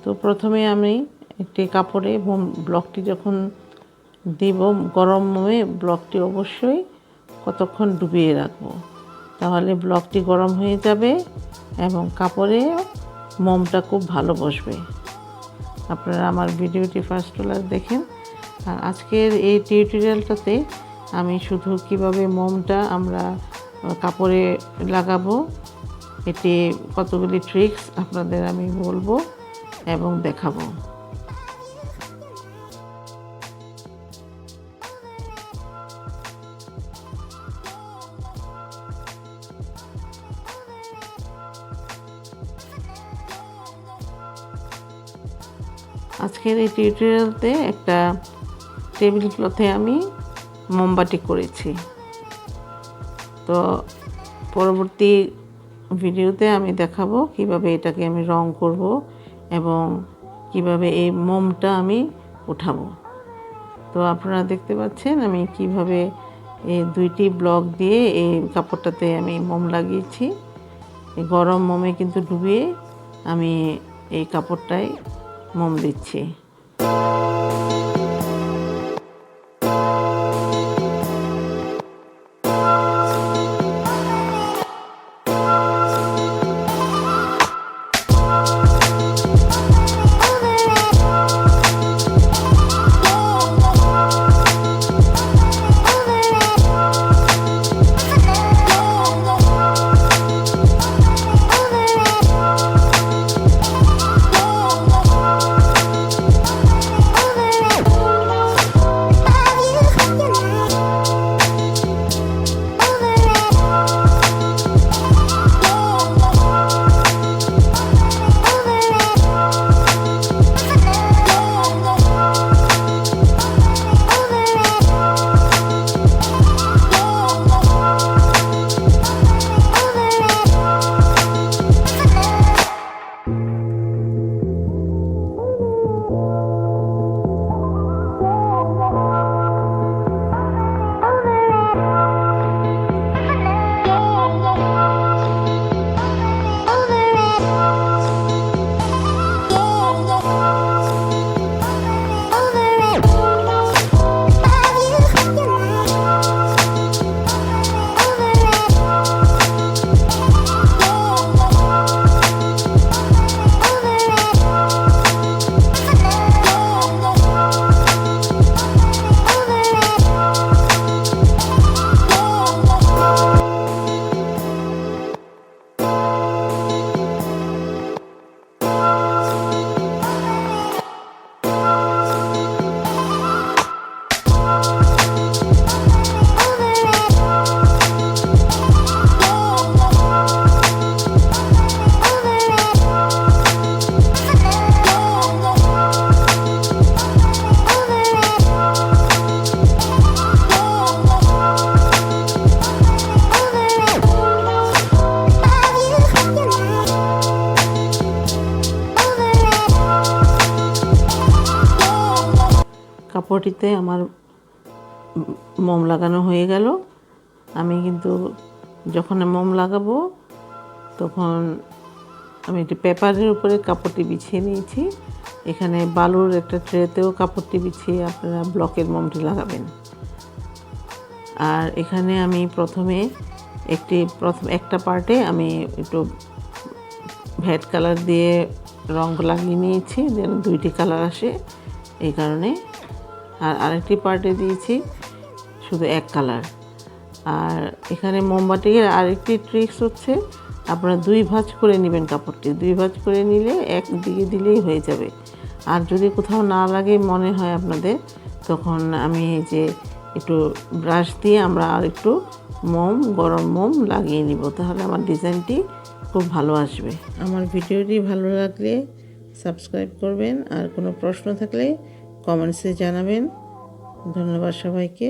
তো প্রথমে আমি একটি কাপড়ে ব্লকটি যখন দিব গরম মোমে ব্লকটি অবশ্যই কতক্ষণ ডুবিয়ে রাখবো, তাহলে ব্লকটি গরম হয়ে যাবে এবং কাপড়ে মোমটা খুব ভালো বসবে। আপনারা আমার ভিডিওটি ফার্স্ট ক্লাস দেখেন। আর আজকের এই টিউটোরিয়ালটাতে আমি শুধু কিভাবে মোমটা আমরা কাপড়ে লাগাবো, এটি কতগুলি ট্রিক্স আপনাদের আমি বলবো এবং দেখাবো। আজকের এই টিউটোরিয়ালতে একটা টেবিল ক্লথে আমি মোমবাতি করেছি। তো পরবর্তী ভিডিওতে আমি দেখাবো কিভাবে এটাকে আমি রং করব এবং কিভাবে এই মোমটা আমি উঠাবো। তো আপনারা দেখতে পাচ্ছেন আমি কিভাবে এই দুইটি ব্লক দিয়ে এই কাপড়টাতে আমি মোম লাগিয়েছি। এই গরম মোমে কিন্তু ডুবিয়ে আমি এই কাপড়টায় মোম দিচ্ছি। কাপড়টিতে আমার মোম লাগানো হয়ে গেল। আমি কিন্তু যখন মোম লাগাবো তখন আমি একটি পেপারের উপরে কাপড়টি বিছিয়ে নিয়েছি। এখানে বালুর একটা ট্রেতেও কাপড়টি বিছিয়ে আপনারা ব্লকের মোমটি লাগাবেন। আর এখানে আমি প্রথমে একটা পার্টে আমি একটু ভ্যাট কালার দিয়ে রং লাগিয়ে নিয়েছি যেন দুইটি কালার আসে এই কারণে। আর আরেকটি পার্টে দিয়েছি শুধু এক কালার। আর এখানে মোমবাতির আরেকটি ট্রিক্স হচ্ছে আপনারা দুই ভাঁজ করে নেবেন কাপড়টি। দুই ভাঁজ করে নিলে একদিকে দিলেই হয়ে যাবে। আর যদি কোথাও না লাগে মনে হয় আপনাদের, তখন আমি যে একটু ব্রাশ দিয়ে আমরা আর একটু গরম মোম লাগিয়ে নিব, তাহলে আমার ডিজাইনটি খুব ভালো আসবে। আমার ভিডিওটি ভালো লাগলে সাবস্ক্রাইব করবেন, আর কোনো প্রশ্ন থাকলে কমেন্টসে জানাবেন। ধন্যবাদ সবাইকে।